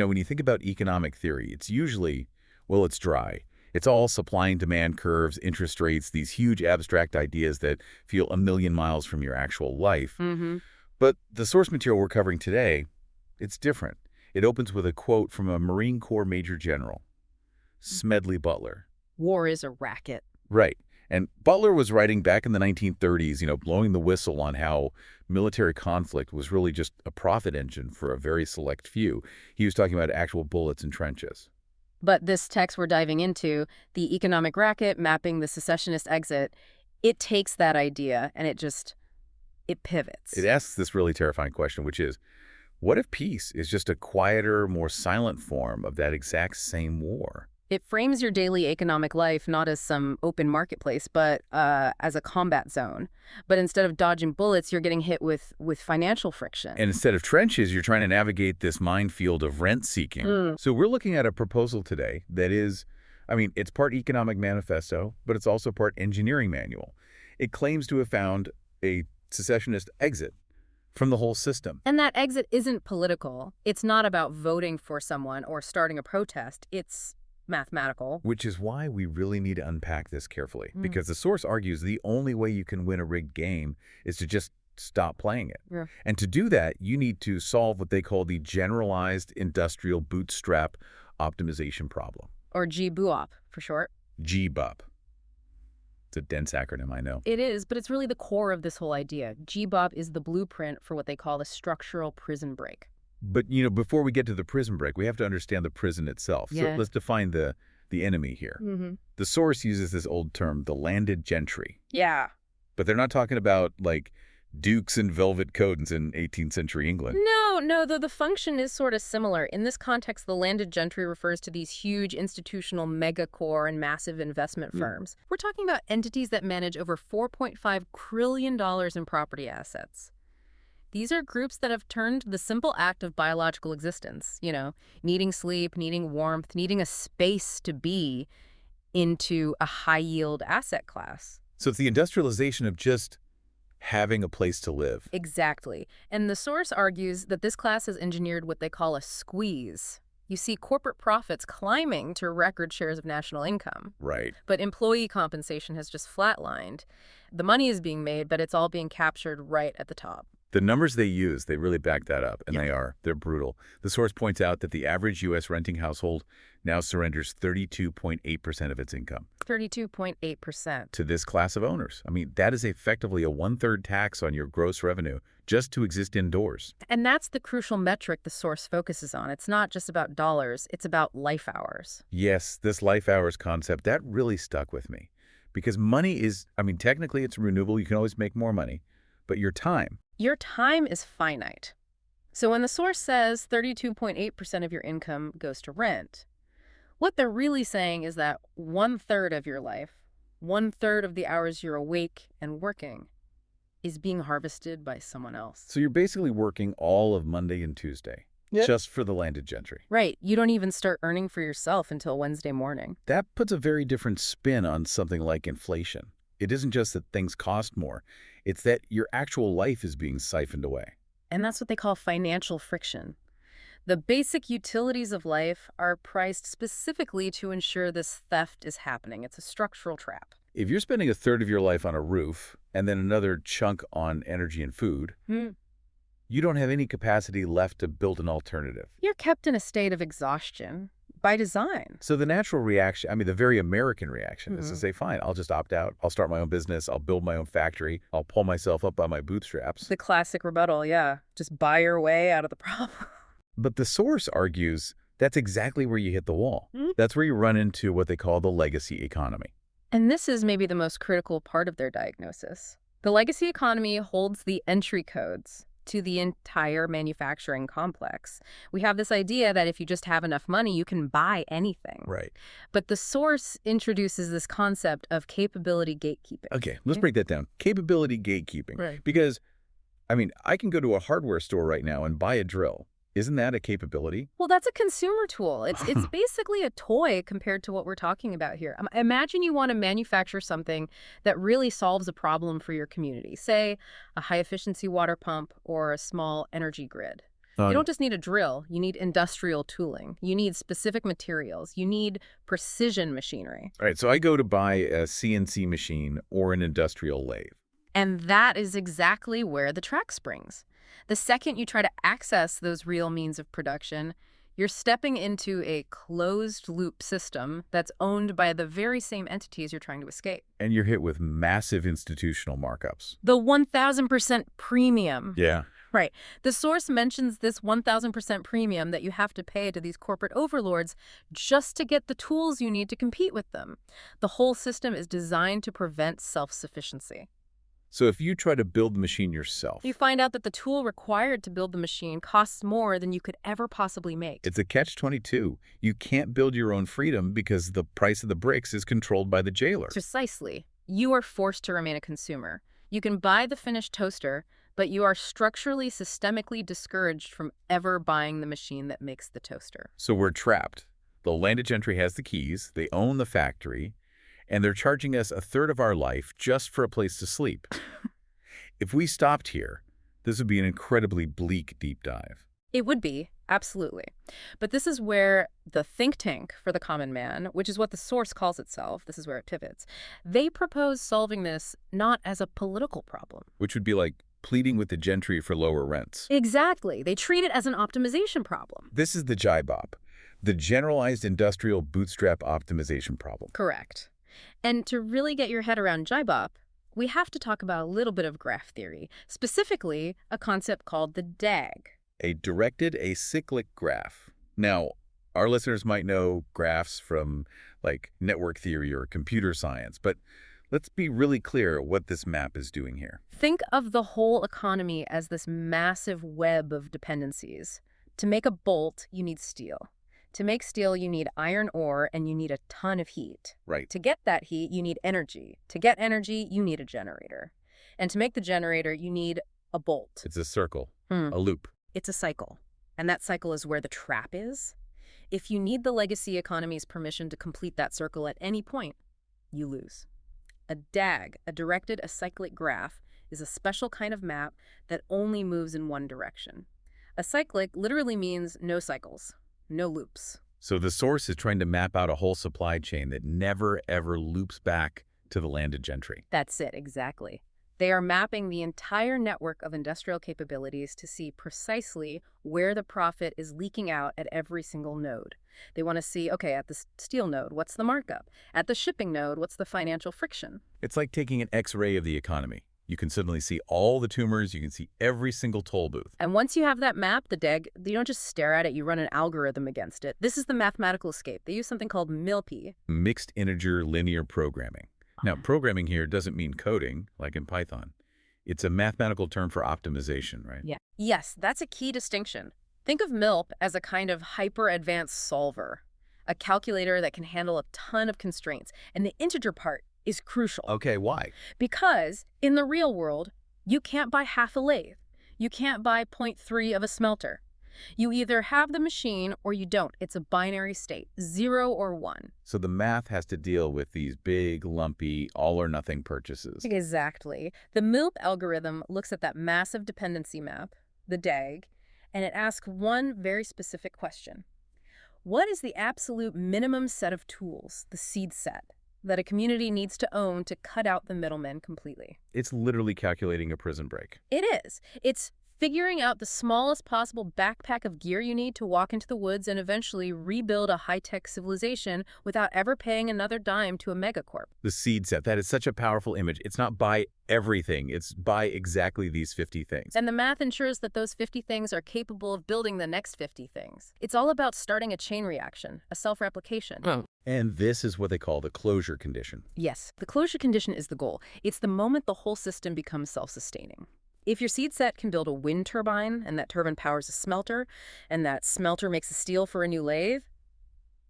When you think about economic theory, it's usually, well, it's dry. It's all supply and demand curves, interest rates, these huge abstract ideas that feel a million miles from your actual life. Mm-hmm. But the source material we're covering today, it's different. It opens with a quote from a Marine Corps Major General, Smedley Butler. War is a racket. Right. And Butler was writing back in the 1930s, blowing the whistle on how military conflict was really just a profit engine for a very select few. He was talking about actual bullets and trenches. But this text we're diving into, the economic racket mapping the secessionist exit, it takes that idea and it pivots. It asks this really terrifying question, which is, what if peace is just a quieter, more silent form of that exact same war? It frames your daily economic life not as some open marketplace, but as a combat zone. But instead of dodging bullets, you're getting hit with financial friction. And instead of trenches, you're trying to navigate this minefield of rent-seeking. So we're looking at a proposal today that is, it's part economic manifesto, but it's also part engineering manual. It claims to have found a secessionist exit from the whole system. And that exit isn't political. It's not about voting for someone or starting a protest. It's mathematical. Which is why we really need to unpack this carefully, because the source argues the only way you can win a rigged game is to just stop playing it. Yeah. And to do that, you need to solve what they call the generalized industrial bootstrap optimization problem. Or GBOOP for short. GBOP. It's a dense acronym, I know. It is, but it's really the core of this whole idea. GBOP is the blueprint for what they call a structural prison break. But, before we get to the prison break, we have to understand the prison itself. Yeah. So let's define the enemy here. Mm-hmm. The source uses this old term, the landed gentry. Yeah. But they're not talking about, dukes and velvet coats in 18th century England. No, though the function is sort of similar. In this context, the landed gentry refers to these huge institutional megacorps and massive investment firms. We're talking about entities that manage over $4.5 trillion in property assets. These are groups that have turned the simple act of biological existence, needing sleep, needing warmth, needing a space to be, into a high-yield asset class. So it's the industrialization of just having a place to live. Exactly. And the source argues that this class has engineered what they call a squeeze. You see corporate profits climbing to record shares of national income. Right. But employee compensation has just flatlined. The money is being made, but it's all being captured right at the top. The numbers they use, they really back that up, and they're brutal. The source points out that the average U.S. renting household now surrenders 32.8% of its income. 32.8%. To this class of owners. That is effectively a one-third tax on your gross revenue just to exist indoors. And that's the crucial metric the source focuses on. It's not just about dollars, it's about life hours. Yes, this life hours concept, that really stuck with me. Because money is, technically it's renewable, you can always make more money, but your time is finite. So when the source says 32.8% of your income goes to rent, what they're really saying is that 1/3 of your life, 1/3 of the hours you're awake and working, is being harvested by someone else. So you're basically working all of Monday and Tuesday, just for the landed gentry. Right. You don't even start earning for yourself until Wednesday morning. That puts a very different spin on something like inflation. It isn't just that things cost more. It's that your actual life is being siphoned away. And that's what they call financial friction. The basic utilities of life are priced specifically to ensure this theft is happening. It's a structural trap. If you're spending a third of your life on a roof and then another chunk on energy and food, you don't have any capacity left to build an alternative. You're kept in a state of exhaustion by design. So the natural reaction, the very American reaction is to say, fine, I'll just opt out. I'll start my own business. I'll build my own factory. I'll pull myself up by my bootstraps. The classic rebuttal, yeah. Just buy your way out of the problem. But the source argues that's exactly where you hit the wall. That's where you run into what they call the legacy economy. And this is maybe the most critical part of their diagnosis. The legacy economy holds the entry codes to the entire manufacturing complex. We have this idea that if you just have enough money, you can buy anything. Right. But the source introduces this concept of capability gatekeeping. Okay, let's break that down. Capability gatekeeping. Right. Because, I can go to a hardware store right now and buy a drill. Isn't that a capability? Well, that's a consumer tool. It's basically a toy compared to what we're talking about here. Imagine you want to manufacture something that really solves a problem for your community, say a high-efficiency water pump or a small energy grid. You don't just need a drill. You need industrial tooling. You need specific materials. You need precision machinery. All right, so I go to buy a CNC machine or an industrial lathe. And that is exactly where the track springs. The second you try to access those real means of production, you're stepping into a closed-loop system that's owned by the very same entities you're trying to escape. And you're hit with massive institutional markups. The 1,000% premium. Yeah. Right. The source mentions this 1,000% premium that you have to pay to these corporate overlords just to get the tools you need to compete with them. The whole system is designed to prevent self-sufficiency. So if you try to build the machine yourself, You find out that the tool required to build the machine costs more than you could ever possibly make. it's a catch-22. You can't build your own freedom because the price of the bricks is controlled by the jailer. Precisely. You are forced to remain a consumer. You can buy the finished toaster, but you are structurally, systemically discouraged from ever buying the machine that makes the toaster. So we're trapped. The landed gentry has the keys, they own the factory, and they're charging us a third of our life just for a place to sleep. If we stopped here, this would be an incredibly bleak deep dive. It would be, absolutely. But this is where the think tank for the common man, which is what the source calls itself, this is where it pivots, they propose solving this not as a political problem. Which would be like pleading with the gentry for lower rents. Exactly. They treat it as an optimization problem. This is the JIBOP, the Generalized Industrial Bootstrap Optimization Problem. Correct. And to really get your head around JIBOP, we have to talk about a little bit of graph theory, specifically a concept called the DAG. A directed acyclic graph. Now, our listeners might know graphs from like network theory or computer science, but let's be really clear what this map is doing here. Think of the whole economy as this massive web of dependencies. To make a bolt, you need steel. To make steel, you need iron ore, and you need a ton of heat. Right. To get that heat, you need energy. To get energy, you need a generator. And to make the generator, you need a bolt. It's a circle, a loop. It's a cycle. And that cycle is where the trap is. If you need the legacy economy's permission to complete that circle at any point, you lose. A DAG, a directed acyclic graph, is a special kind of map that only moves in one direction. Acyclic literally means no cycles, no loops. So the source is trying to map out a whole supply chain that never, ever loops back to the landed gentry. That's it, exactly. They are mapping the entire network of industrial capabilities to see precisely where the profit is leaking out at every single node. They want to see, okay, at the steel node, what's the markup? At the shipping node, what's the financial friction? It's like taking an X-ray of the economy. You can suddenly see all the tumors, you can see every single toll booth. And once you have that map, the DAG, you don't just stare at it, you run an algorithm against it. This is the mathematical escape. They use something called MILP. Mixed integer linear programming. Now, programming here doesn't mean coding, like in Python. It's a mathematical term for optimization, right? Yeah. Yes, that's a key distinction. Think of MILP as a kind of hyper-advanced solver, a calculator that can handle a ton of constraints. And the integer part is crucial. Okay, why? Because in the real world, you can't buy half a lathe. You can't buy 0.3 of a smelter. You either have the machine or you don't. It's a binary state, 0 or 1. So the math has to deal with these big, lumpy, all-or-nothing purchases. Exactly. The MILP algorithm looks at that massive dependency map, the DAG, and it asks one very specific question. What is the absolute minimum set of tools, the seed set, that a community needs to own to cut out the middlemen completely? It's literally calculating a prison break. It is. It's figuring out the smallest possible backpack of gear you need to walk into the woods and eventually rebuild a high-tech civilization without ever paying another dime to a megacorp. The seed set, that is such a powerful image. It's not buy everything. It's buy exactly these 50 things. And the math ensures that those 50 things are capable of building the next 50 things. It's all about starting a chain reaction, a self-replication. And this is what they call the closure condition. Yes, the closure condition is the goal. It's the moment the whole system becomes self-sustaining. If your seed set can build a wind turbine, and that turbine powers a smelter, and that smelter makes the steel for a new lathe,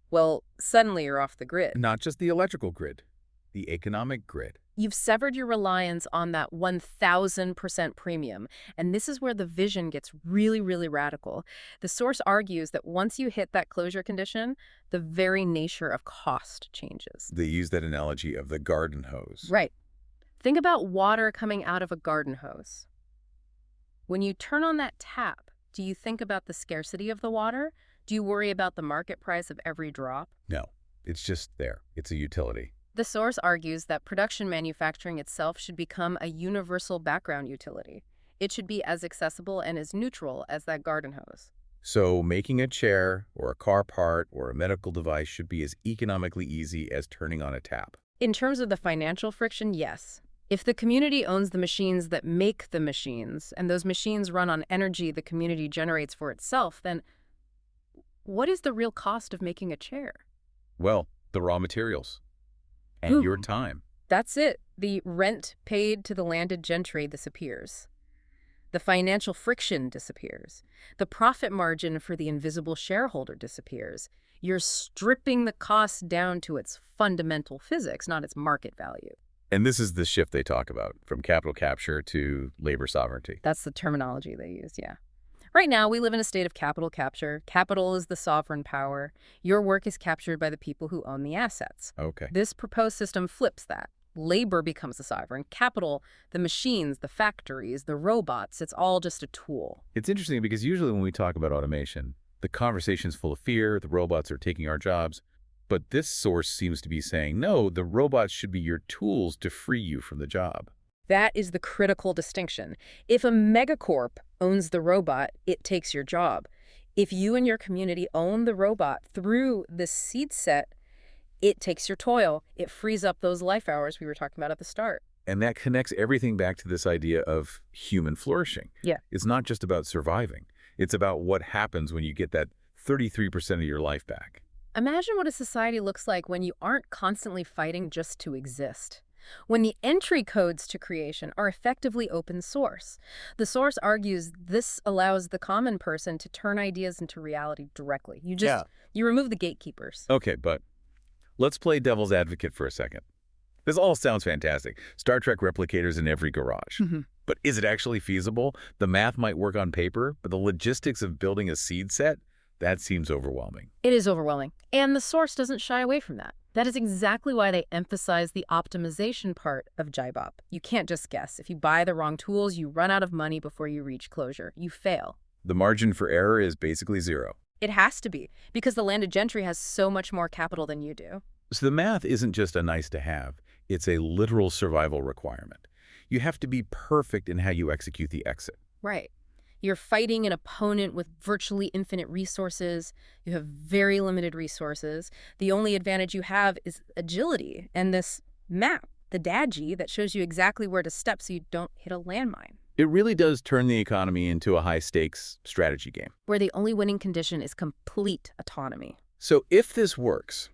well, suddenly you're off the grid. Not just the electrical grid, the economic grid. You've severed your reliance on that 1,000% premium, and this is where the vision gets really, really radical. The source argues that once you hit that closure condition, the very nature of cost changes. They use that analogy of the garden hose. Right. Think about water coming out of a garden hose. When you turn on that tap, Do you think about the scarcity of the water? Do you worry about the market price of every drop? No, it's just there. It's a utility. The source argues that production manufacturing itself should become a universal background utility. It should be as accessible and as neutral as that garden hose. So making a chair or a car part or a medical device should be as economically easy as turning on a tap. In terms of the financial friction, yes. If the community owns the machines that make the machines, and those machines run on energy the community generates for itself, then what is the real cost of making a chair? Well, the raw materials and your time. That's it. The rent paid to the landed gentry disappears. The financial friction disappears. The profit margin for the invisible shareholder disappears. You're stripping the cost down to its fundamental physics, not its market value. And this is the shift they talk about, from capital capture to labor sovereignty. That's the terminology they use, yeah. Right now, we live in a state of capital capture. Capital is the sovereign power. Your work is captured by the people who own the assets. Okay. This proposed system flips that. Labor becomes the sovereign. Capital, the machines, the factories, the robots, it's all just a tool. It's interesting because usually when we talk about automation, the conversation's full of fear, the robots are taking our jobs. But this source seems to be saying, no, the robots should be your tools to free you from the job. That is the critical distinction. If a megacorp owns the robot, it takes your job. If you and your community own the robot through the seed set, it takes your toil. It frees up those life hours we were talking about at the start. And that connects everything back to this idea of human flourishing. Yeah. It's not just about surviving. It's about what happens when you get that 33% of your life back. Imagine what a society looks like when you aren't constantly fighting just to exist. When the entry codes to creation are effectively open source. The source argues this allows the common person to turn ideas into reality directly. You remove the gatekeepers. Okay, but let's play devil's advocate for a second. This all sounds fantastic. Star Trek replicators in every garage. But is it actually feasible? The math might work on paper, but the logistics of building a seed set, that seems overwhelming. It is overwhelming. And the source doesn't shy away from that. That is exactly why they emphasize the optimization part of JIBOP. You can't just guess. If you buy the wrong tools, you run out of money before you reach closure. You fail. The margin for error is basically zero. It has to be, because the landed gentry has so much more capital than you do. So the math isn't just a nice to have. It's a literal survival requirement. You have to be perfect in how you execute the exit. Right. You're fighting an opponent with virtually infinite resources. You have very limited resources. The only advantage you have is agility and this map, the DAGI, that shows you exactly where to step so you don't hit a landmine. It really does turn the economy into a high-stakes strategy game. Where the only winning condition is complete autonomy. So if this works,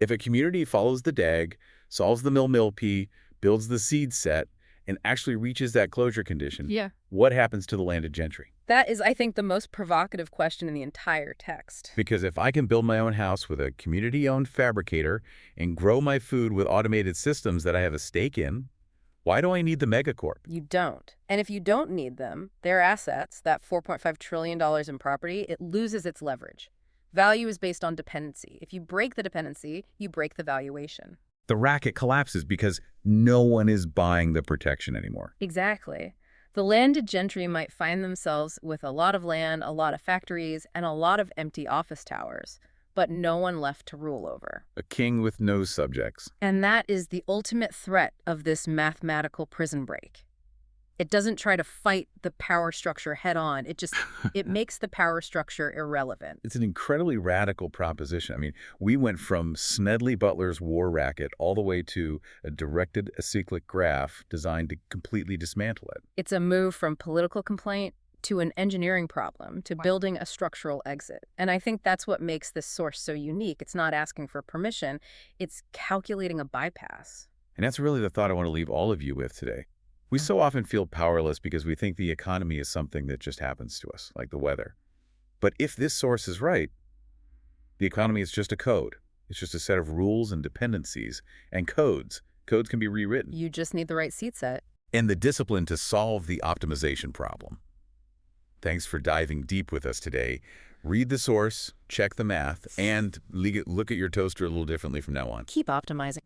if a community follows the DAG, solves the mill-mill-P, builds the seed set, and actually reaches that closure condition, what happens to the landed gentry? That is, I think, the most provocative question in the entire text. Because if I can build my own house with a community-owned fabricator and grow my food with automated systems that I have a stake in, why do I need the megacorp? You don't. And if you don't need them, their assets, that $4.5 trillion in property, it loses its leverage. Value is based on dependency. If you break the dependency, you break the valuation. The racket collapses because no one is buying the protection anymore. Exactly. The landed gentry might find themselves with a lot of land, a lot of factories, and a lot of empty office towers, but no one left to rule over. A king with no subjects. And that is the ultimate threat of this mathematical prison break. It doesn't try to fight the power structure head on. It makes the power structure irrelevant. It's an incredibly radical proposition. I mean, we went from Smedley Butler's war racket all the way to a directed acyclic graph designed to completely dismantle it. It's a move from political complaint to an engineering problem to building a structural exit. And I think that's what makes this source so unique. It's not asking for permission. It's calculating a bypass. And that's really the thought I want to leave all of you with today. We so often feel powerless because we think the economy is something that just happens to us, like the weather. But if this source is right, the economy is just a code. It's just a set of rules and dependencies and codes. Codes can be rewritten. You just need the right seat set. And the discipline to solve the optimization problem. Thanks for diving deep with us today. Read the source, check the math, and look at your toaster a little differently from now on. Keep optimizing.